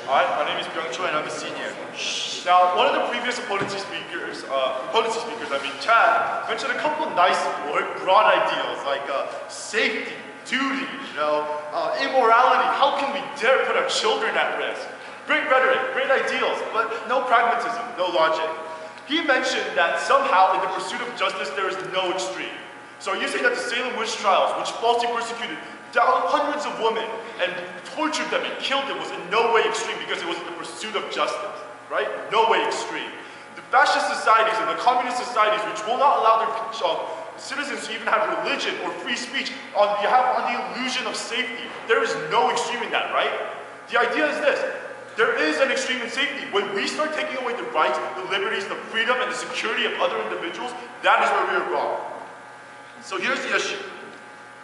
Hi, my name is Byung Choi and I'm a senior. Now, one of the previous policy speakers, Chad, mentioned a couple of nice broad ideals like safety, duty, immorality. How can we dare put our children at risk? Great rhetoric, great ideals, but no pragmatism, no logic. He mentioned that somehow in the pursuit of justice there is no extreme. So are you saying that the Salem witch trials, which falsely persecuted hundreds of women and tortured them and killed them, was in no way extreme because it was the pursuit of justice, right? No way extreme. The fascist societies and the communist societies, which will not allow their citizens to even have religion or free speech on the illusion of safety, there is no extreme in that, right? The idea is this: there is an extreme in safety. When we start taking away the rights, the liberties, the freedom, and the security of other individuals, that is where we are wrong. So here's the issue.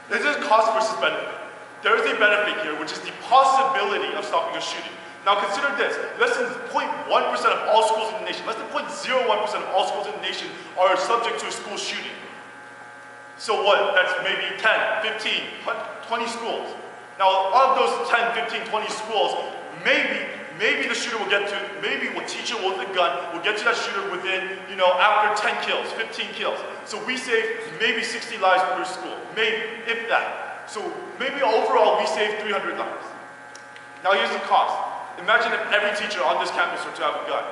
This is cost versus benefit. There is a benefit here, which is the possibility of stopping a shooting. Now consider this: less than 0.1% of all schools in the nation, less than 0.01% of all schools in the nation are subject to a school shooting. So what? That's maybe 10, 15, 20 schools. Now of those 10, 15, 20 schools, maybe the shooter will get to, maybe a teacher with a gun will get to that shooter within, after 10 kills, 15 kills. So we save maybe 60 lives per school, maybe, if that. So maybe overall we save 300 lives. Now here's the cost. Imagine if every teacher on this campus were to have a gun.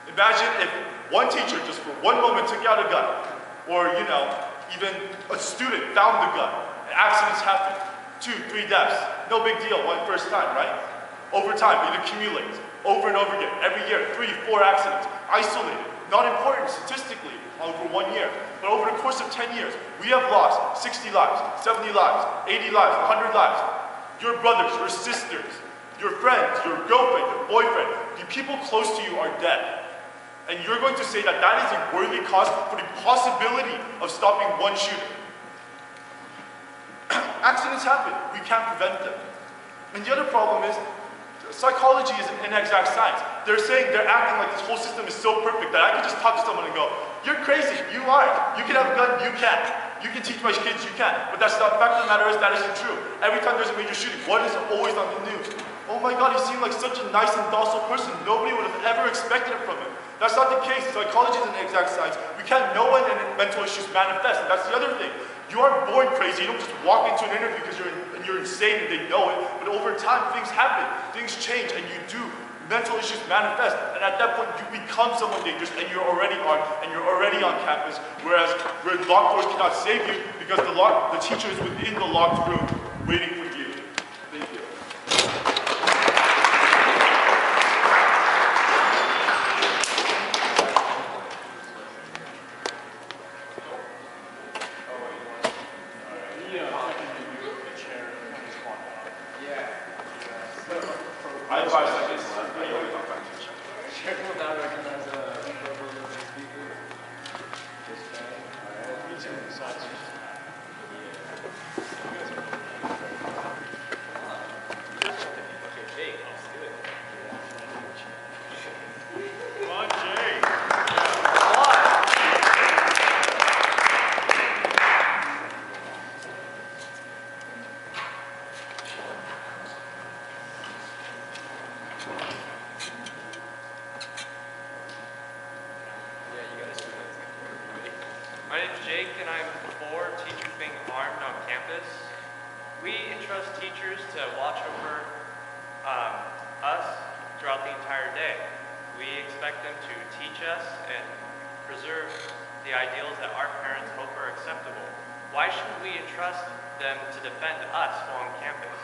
Imagine if one teacher just for one moment took out a gun, or even a student found the gun, and accidents happen, 2, 3 deaths, no big deal, first time, right? Over time, it accumulates, over and over again, every year, 3, 4 accidents, isolated, not important statistically over 1 year, but over the course of 10 years, we have lost 60 lives, 70 lives, 80 lives, 100 lives. Your brothers, your sisters, your friends, your girlfriend, your boyfriend, the people close to you are dead. And you're going to say that that is a worthy cost for the possibility of stopping one shooting. Accidents happen, we can't prevent them. And the other problem is, psychology is an inexact science. They're acting like this whole system is so perfect that I can just talk to someone and go, "You're crazy, you are. You can have a gun, you can't. You can teach my kids, you can't." But that's not, the fact of the matter is that isn't true. Every time there's a major shooting, what is always on the news? "Oh my God, he seemed like such a nice and docile person. Nobody would have ever expected it from him." That's not the case. Psychology is an exact science. We can't know when mental issues manifest, and that's the other thing. You aren't born crazy. You don't just walk into an interview because you're insane and they know it. But over time, things happen, things change, and mental issues manifest. And at that point, you become someone dangerous, and you're already on campus. Whereas where locked doors cannot save you because the teacher is within the locked room waiting for you. Thank you. I have 5 seconds left. Chair will now recognize a speaker. Jake, let's do it. Come on, Jake. My name is Jake, and I'm for teachers being armed on campus. We entrust teachers to watch over us throughout the entire day. We expect them to teach us and preserve the ideals that our parents hope are acceptable. Why shouldn't we entrust them to defend us while on campus?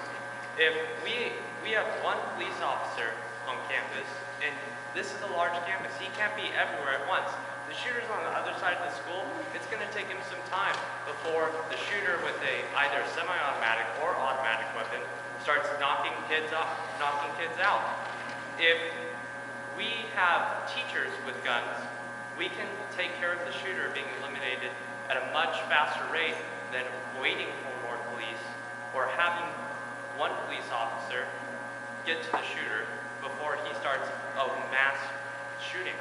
If we have one police officer on campus, and this is a large campus, he can't be everywhere at once. The shooter's on the other side of the school. It's going to take him some time before the shooter with either a semi-automatic or automatic weapon starts knocking kids out. If we have teachers with guns, we can take care of the shooter being eliminated at a much faster rate than waiting for more police or having one police officer get to the shooter before he starts a mass shooting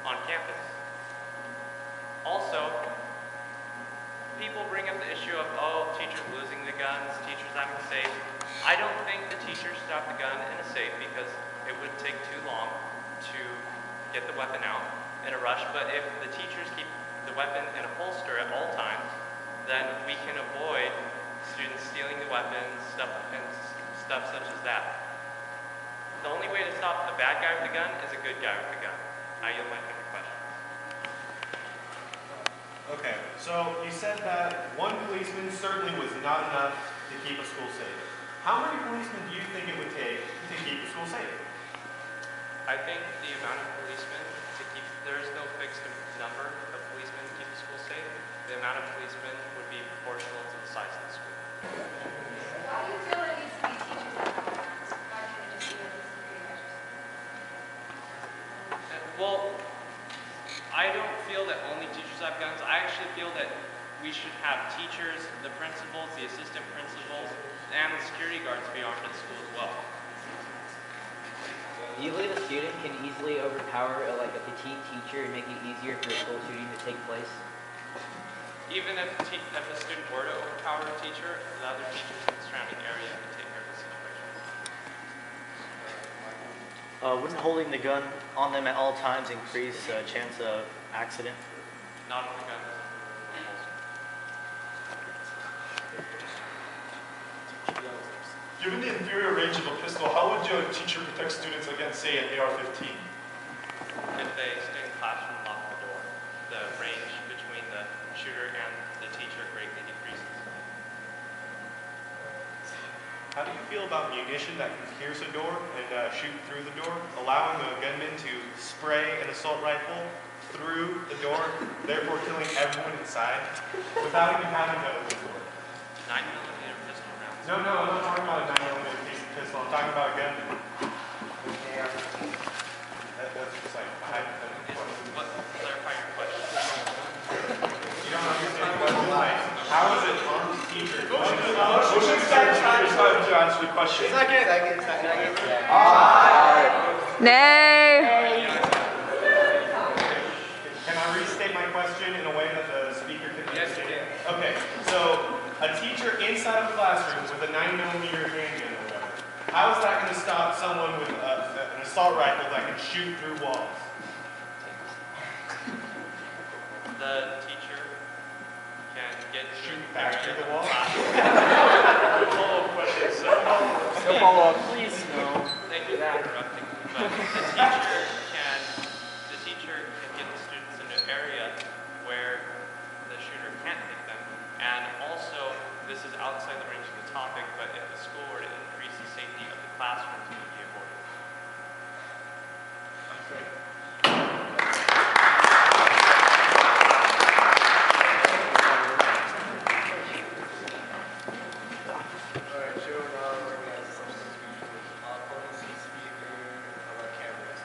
on campus. Also, people bring up the issue of, oh, teachers losing the guns, teachers having safe. I don't think the teacher should have the gun in a safe because it would take too long to get the weapon out in a rush. But if the teachers keep the weapon in a holster at all times, then we can avoid students stealing the weapons, stuff such as that. The only way to stop a bad guy with a gun is a good guy with a gun. Now you'll might have your questions. Okay, so you said that one policeman certainly was not enough to keep a school safe. How many policemen do you think it would take to keep a school safe? I think the amount of policemen to keep, there is no fixed number of policemen to keep the school safe. The amount of policemen would be proportional to the size of the school. Why do you feel there needs to be teachers that have guns? Why can't it just be like a security measures? Well, I don't feel that only teachers have guns. I actually feel that we should have teachers, the principals, the assistant principals, and the security guards be armed at school as well. Do you believe a student can easily overpower a petite teacher and make it easier for a school shooting to take place? Even if a student were to overpower a teacher, the other teachers in the surrounding area can take care of the situation. Wouldn't holding the gun on them at all times increase chance of accident? Not if the gun is in the holster. Given the inferior range of a pistol, how would your teacher protect students against, say, an AR-15? If they stay in the classroom and lock the door, the range between the shooter and the teacher greatly decreases. How do you feel about munition that can pierce a door and shoot through the door, allowing a gunman to spray an assault rifle through the door, therefore killing everyone inside, without even having to open the door? 9mm pistol rounds. No, I'm not talking about a 9mm pistol. I'm talking about a gunman. That's just like a hypothetical question. What? Clarify your question. You don't understand the question? Like, how is it armed teacher? Motion stand time to answer the question. Second. Nay. Can I restate my question in a way that the speaker can understand? Yes, you can. Okay, so a teacher inside of a classroom with a 9mm handgun or whatever, how is that going to stop someone with an assault rifle that can shoot through walls? The teacher can get Shoot back through the wall? Follow-up question. No follow-up, please. No. Thank you for interrupting. But the teacher can get the students into an area where the shooter can't hit them. And also, this is outside the range of the topic, but if the school were to increase the safety of the classrooms, it would be avoided. Alright, show now organize the substance speech. Policy speaker, how about cameras?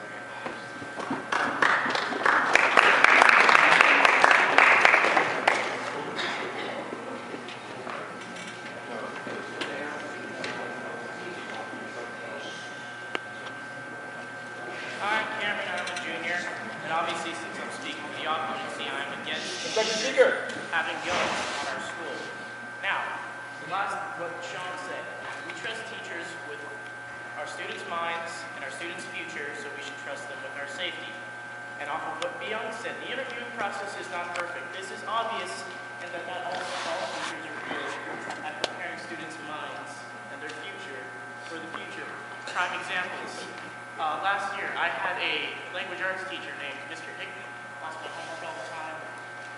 I'm Cameron, I'm a junior, and obviously since I'm speaking for the opposition, I'm against having guns on our school. Now, last what Sean said, we trust teachers with our students' minds and our students' future, so we should trust them with our safety. And off of what Byung said, the interviewing process is not perfect. This is obvious, and that not all teachers are good at preparing students' minds and their future for the future. Prime examples. Last year, I had a language arts teacher named Mr. Hickman. Lost my homework all the time.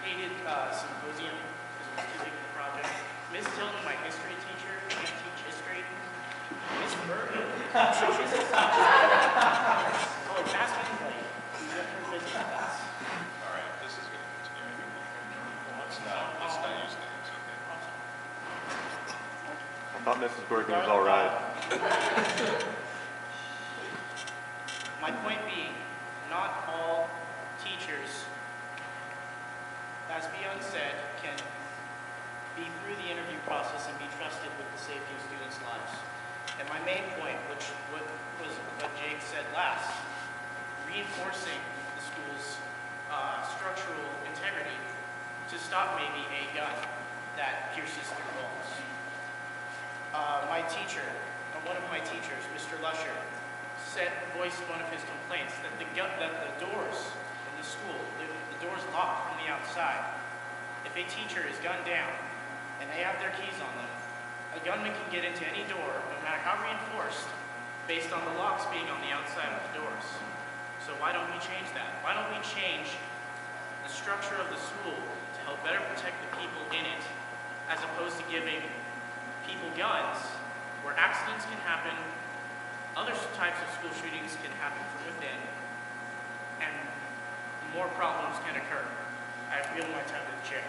Hated symposium because it was too big of a project. Miss Tilton, my history teacher, can't teach history. Miss Bergen, she's a teacher. Oh, basketball. We went for business class. Alright, this is going to continue. Let's not use names, okay? I thought Mrs. Bergen was all right. My point being, not all teachers, as Byung said, can be through the interview process and be trusted with the safety of students' lives. And my main point, which was what Jake said last, reinforcing the school's structural integrity to stop maybe a gun. teacher, or one of my teachers, Mr. Lusher, voiced one of his complaints that the doors in the school, the doors locked from the outside. If a teacher is gunned down and they have their keys on them, a gunman can get into any door, no matter how reinforced, based on the locks being on the outside of the doors. So why don't we change that? Why don't we change the structure of the school to help better protect the people in it, as opposed to giving people guns, where accidents can happen, other types of school shootings can happen from within, and more problems can occur. I yield my time to the chair.